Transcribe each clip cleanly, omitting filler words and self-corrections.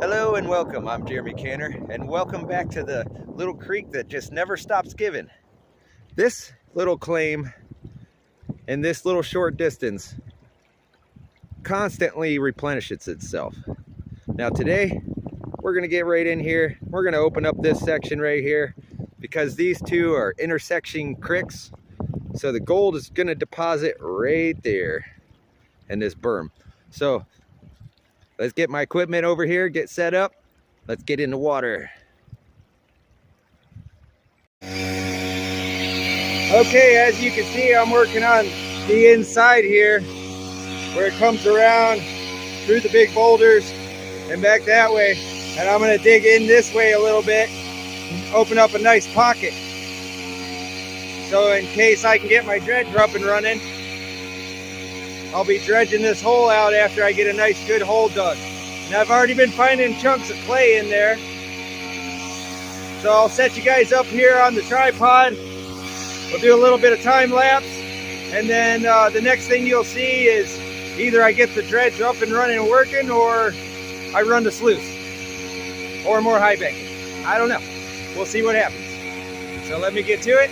Hello and welcome. I'm Jeremy Canner, and welcome back to the little creek that just never stops giving. This little claim in this little short distance constantly replenishes itself. Now today we're going to get right in here. We're going to open up this section right here because these two are intersecting creeks. So the gold is going to deposit right there in this berm. So let's get my equipment over here, get set up. Let's get in the water. Okay, as you can see, I'm working on the inside here where it comes around through the big boulders and back that way. And I'm going to dig in this way a little bit and open up a nice pocket. So in case I can get my dredger up and running, I'll be dredging this hole out after I get a nice good hole dug. And I've already been finding chunks of clay in there. So I'll set you guys up here on the tripod. We'll do a little bit of time lapse. And then the next thing you'll see is either I get the dredge up and running and working, or I run the sluice. Or more high banking. I don't know. We'll see what happens. So let me get to it.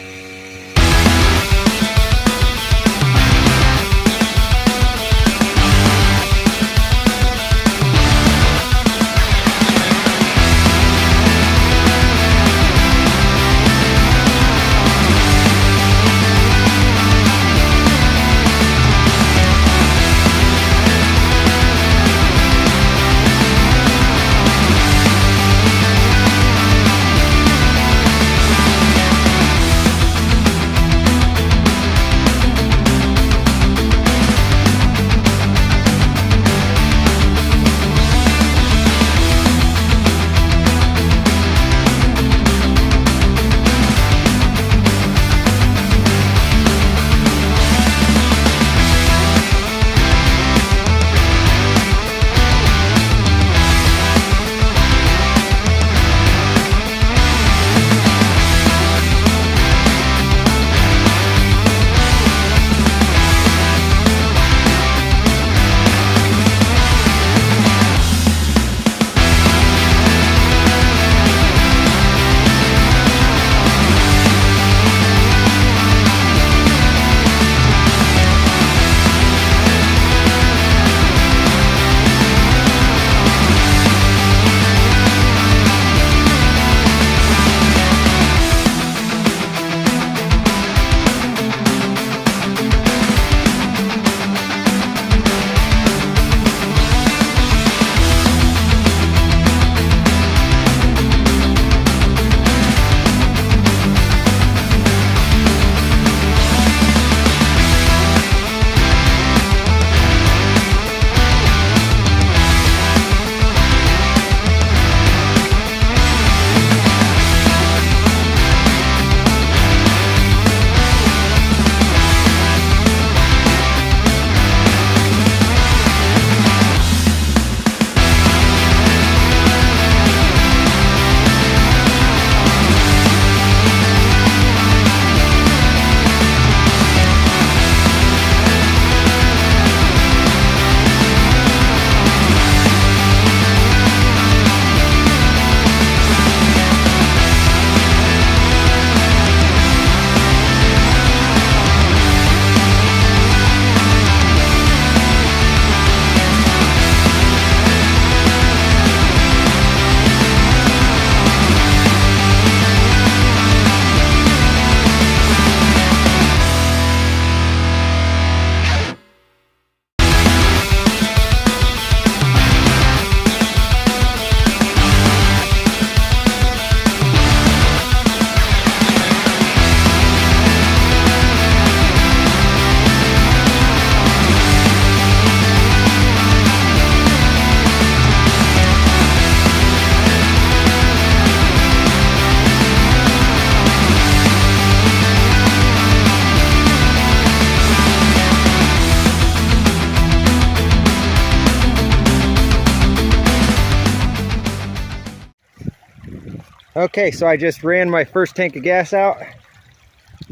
Okay, so I just ran my first tank of gas out.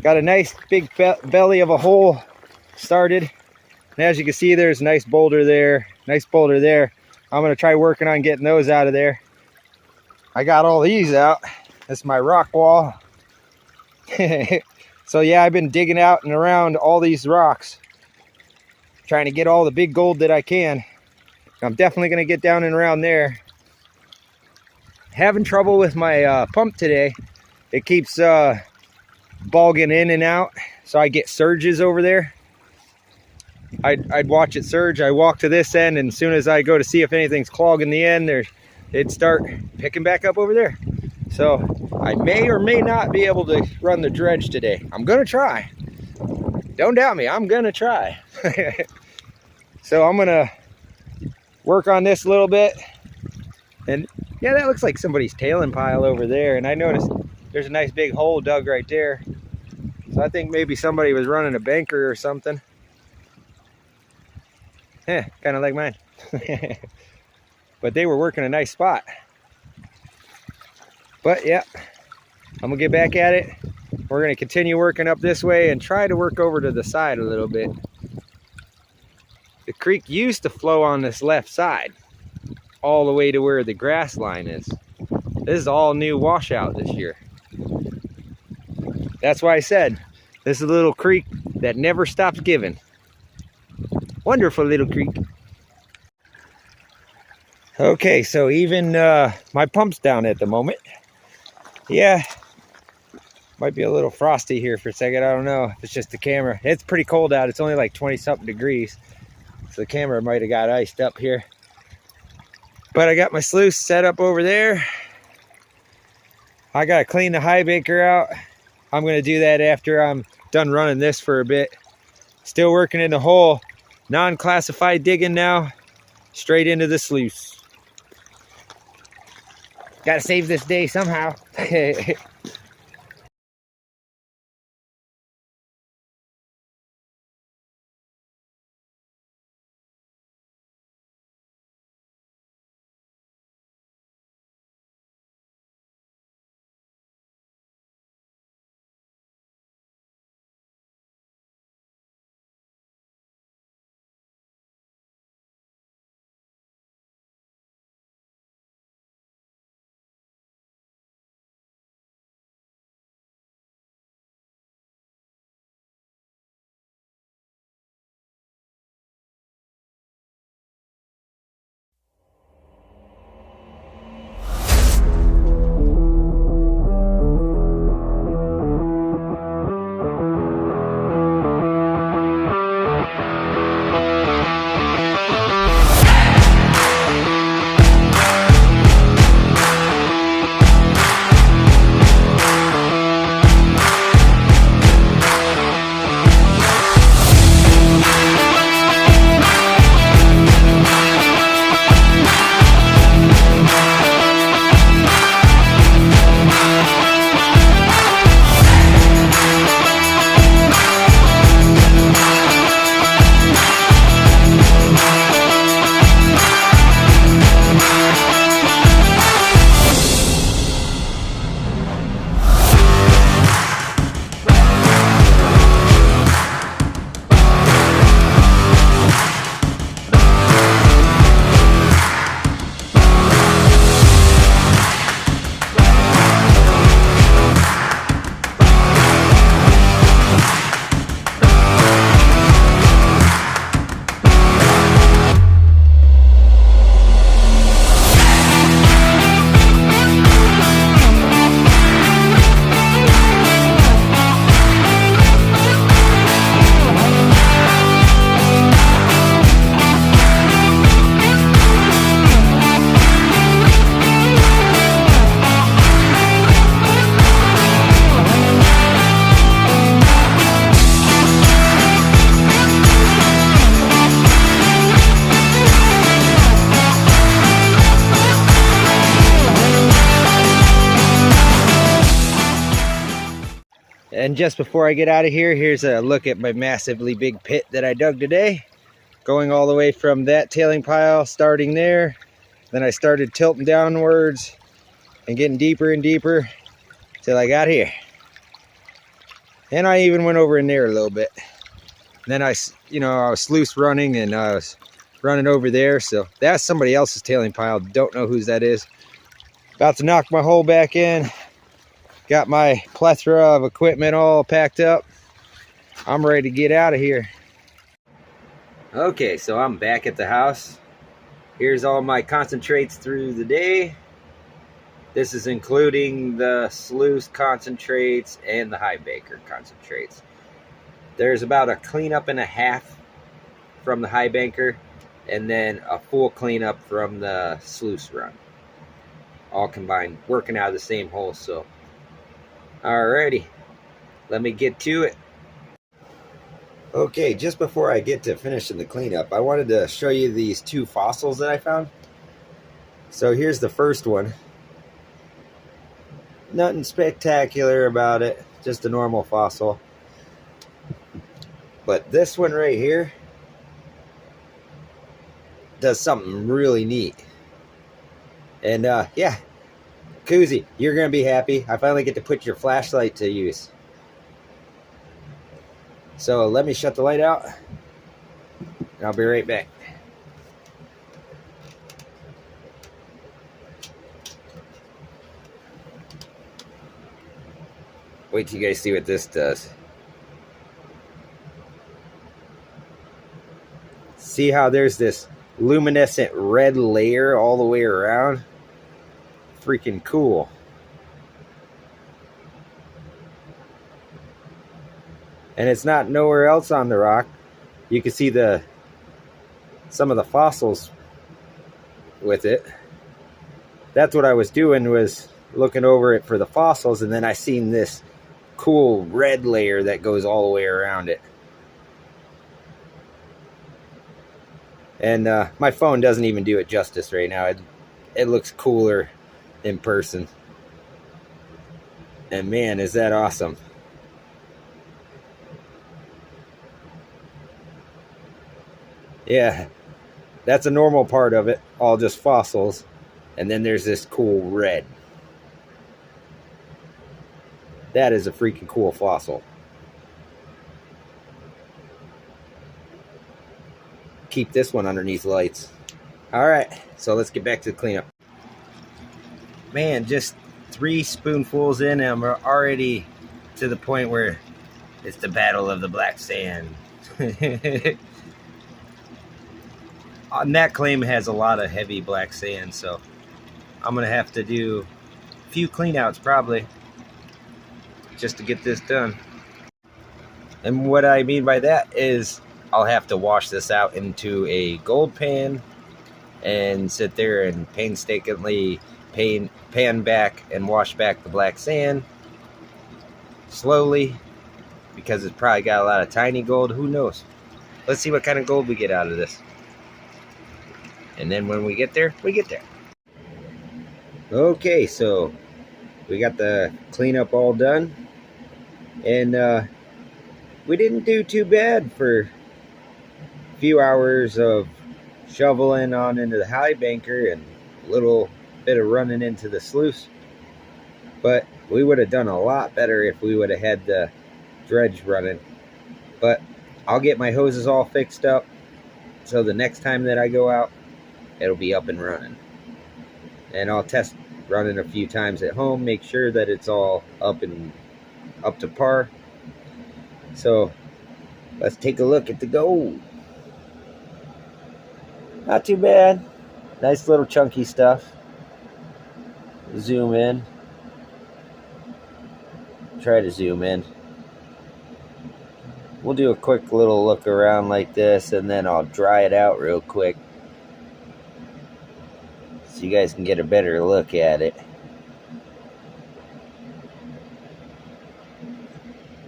Got a nice big belly of a hole started. And as you can see, there's a nice boulder there, I'm gonna try working on getting those out of there. I got all these out. That's my rock wall. So yeah, I've been digging out and around all these rocks, trying to get all the big gold that I can. I'm definitely gonna get down and around there. Having trouble with my pump today. It keeps bogging in and out, so I get surges over there. I'd watch it surge. I walk to this end, and as soon as I go to see if anything's clogging the end, it'd start picking back up over there. So I may or may not be able to run the dredge today. I'm gonna try. Don't doubt me, I'm gonna try. So I'm gonna work on this a little bit. And yeah, that looks like somebody's tailing pile over there. And I noticed there's a nice big hole dug right there. So I think maybe somebody was running a banker or something. Yeah, kind of like mine. But they were working a nice spot. But yeah, I'm gonna get back at it. We're gonna continue working up this way and try to work over to the side a little bit. The creek used to flow on this left side, all the way to where the grass line is. This is all new washout this year. That's why I said, this is a little creek that never stops giving. Wonderful little creek. Okay, so even my pump's down at the moment. Yeah, might be a little frosty here for a second. I don't know if it's just the camera. It's pretty cold out. It's only like 20 something degrees. So the camera might have got iced up here. But I got my sluice set up over there. I gotta clean the high banker out. I'm gonna do that after I'm done running this for a bit. Still working in the hole. Non-classified digging now. Straight into the sluice. Gotta save this day somehow. And just before I get out of here, here's a look at my massively big pit that I dug today. Going all the way from that tailing pile, starting there. Then I started tilting downwards and getting deeper and deeper till I got here. And I even went over in there a little bit. Then I was sluice running and I was running over there. So that's somebody else's tailing pile. Don't know whose that is. About to knock my hole back in. Got my plethora of equipment all packed up. I'm ready to get out of here. Okay, so I'm back at the house. Here's all my concentrates through the day. This is including the sluice concentrates and the high banker concentrates. There's about a cleanup and a half from the high banker, and then a full cleanup from the sluice run. All combined, working out of the same hole. So, alrighty, let me get to it. Okay, just before I get to finishing the cleanup, I wanted to show you these two fossils that I found. So here's the first one. Nothing spectacular about it, just a normal fossil. But this one right here does something really neat. And yeah, Koozie, you're gonna be happy. I finally get to put your flashlight to use. So let me shut the light out, and I'll be right back. Wait till you guys see what this does. See how there's this luminescent red layer all the way around? Freaking cool. And it's not nowhere else on the rock. You can see some of the fossils with it. That's what I was doing, was looking over it for the fossils, and then I seen this cool red layer that goes all the way around it. And my phone doesn't even do it justice right now. It looks cooler in person. And man, is that awesome. Yeah, that's a normal part of it, all just fossils. And then there's this cool red. That is a freaking cool fossil. Keep this one underneath lights. All right, so let's get back to the cleanup. Man, just 3 spoonfuls in, and we're already to the point where it's the battle of the black sand. On that claim has a lot of heavy black sand, so I'm gonna have to do a few cleanouts probably just to get this done. And what I mean by that is I'll have to wash this out into a gold pan and sit there and painstakingly pan back and wash back the black sand slowly, because it's probably got a lot of tiny gold. Who knows? Let's see what kind of gold we get out of this. And then when we get there, we get there. Okay, so we got the cleanup all done. And we didn't do too bad for a few hours of shoveling on into the high banker and a little bit of running into the sluice. But we would have done a lot better if we would have had the dredge running. But I'll get my hoses all fixed up, so the next time that I go out, it'll be up and running. And I'll test running a few times at home, make sure that it's all up to par. So let's take a look at the gold. Not too bad. Nice little chunky stuff. Zoom in. Try to zoom in. We'll do a quick little look around like this, and then I'll dry it out real quick so you guys can get a better look at it.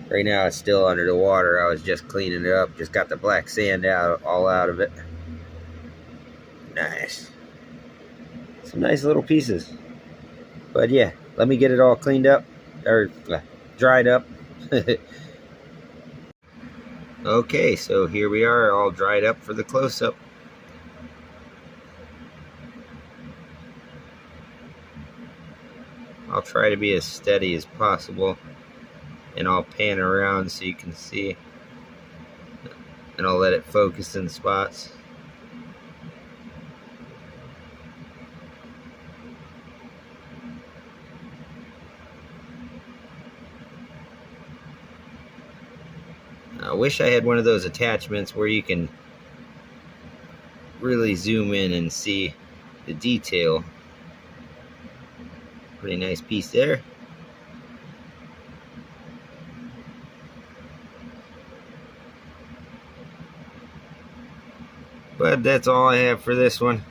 Right now it's still under the water. I was just cleaning it up. Just got the black sand all out of it. Nice. Some nice little pieces. But yeah, let me get it all cleaned up, or dried up. Okay, so here we are, all dried up for the close-up. I'll try to be as steady as possible, and I'll pan around so you can see, and I'll let it focus in spots. I wish I had one of those attachments where you can really zoom in and see the detail. Pretty nice piece there. But that's all I have for this one.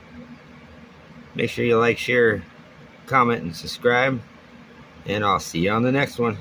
Make sure you like, share, comment, and subscribe. And I'll see you on the next one.